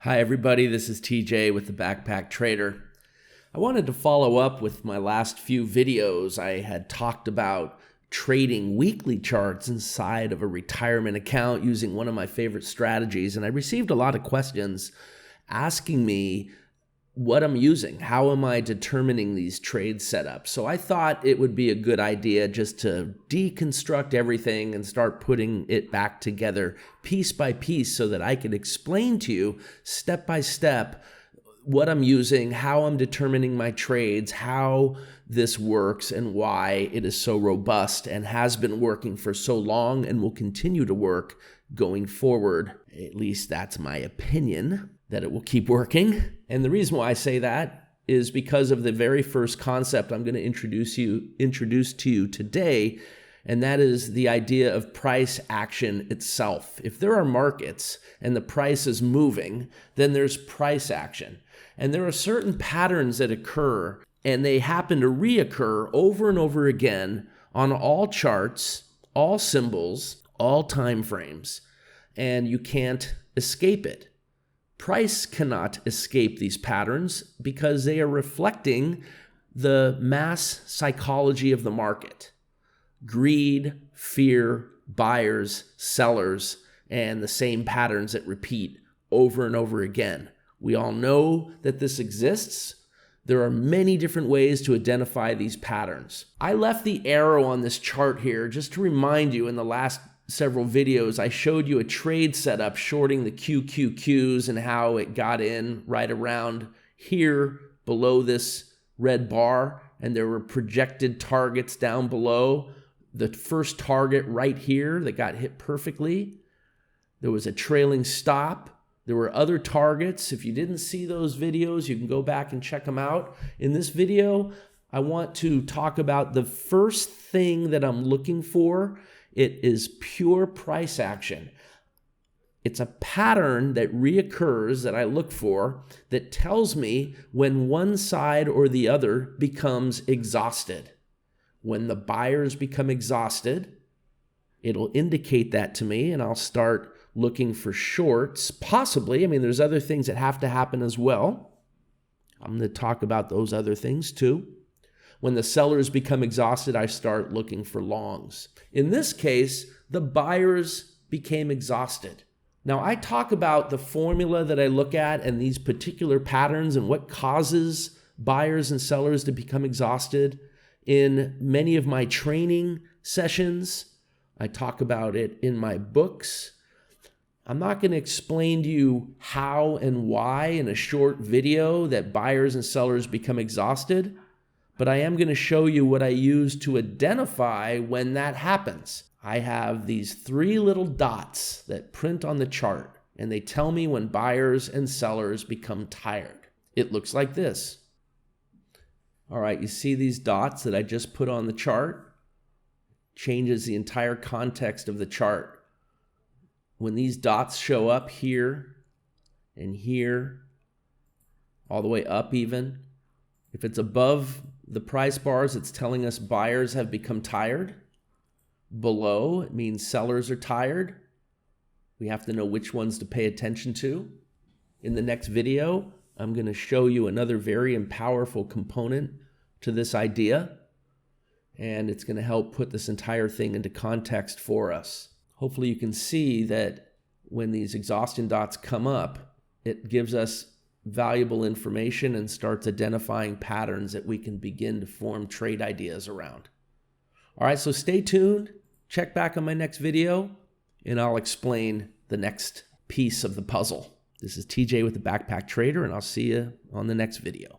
Hi everybody, this is TJ with the Backpack Trader. I wanted to follow up with my last few videos. I had talked about trading weekly charts inside of a retirement account using one of my favorite strategies, and I received a lot of questions asking me what I'm using. How am I determining these trade setups? So I thought it would be a good idea just to deconstruct everything and start putting it back together piece by piece so that I could explain to you step by step what I'm using, how I'm determining my trades, how this works, and why it is so robust and has been working for so long and will continue to work going forward. At least that's my opinion, that it will keep working. And the reason why I say that is because of the very first concept I'm going to introduce to you today, and that is the idea of price action itself. If there are markets and the price is moving, then there's price action. And there are certain patterns that occur, and they happen to reoccur over and over again on all charts, all symbols, all time frames, and you can't escape it. Price cannot escape these patterns because they are reflecting the mass psychology of the market. Greed, fear, buyers, sellers, and the same patterns that repeat over and over again. We all know that this exists. There are many different ways to identify these patterns. I left the arrow on this chart here just to remind you. In the last several videos, I showed you a trade setup shorting the QQQs and how it got in right around here below this red bar, and there were projected targets down below. The first target right here that got hit perfectly. There was a trailing stop. There were other targets. If you didn't see those videos, you can go back and check them out. In this video, I want to talk about the first thing that I'm looking for. It is pure price action. It's a pattern that reoccurs that I look for that tells me when one side or the other becomes exhausted. When the buyers become exhausted, it'll indicate that to me, and I'll start looking for shorts, possibly. I mean, there's other things that have to happen as well. I'm going to talk about those other things too. When the sellers become exhausted, I start looking for longs. In this case, the buyers became exhausted. Now, I talk about the formula that I look at and these particular patterns and what causes buyers and sellers to become exhausted in many of my training sessions. I talk about it in my books. I'm not going to explain to you how and why in a short video that buyers and sellers become exhausted, but I am going to show you what I use to identify when that happens. I have these three little dots that print on the chart, and they tell me when buyers and sellers become tired. It looks like this. All right, you see these dots that I just put on the chart? Changes the entire context of the chart. When these dots show up here and here, all the way up even, if it's above the price bars, it's telling us buyers have become tired. Below, it means sellers are tired. We have to know which ones to pay attention to. In the next video, I'm going to show you another very powerful component to this idea, and it's going to help put this entire thing into context for us. Hopefully you can see that when these exhaustion dots come up, it gives us valuable information and starts identifying patterns that we can begin to form trade ideas around. All right, so stay tuned. Check back on my next video, and I'll explain the next piece of the puzzle. This is TJ with the Backpack Trader, and I'll see you on the next video.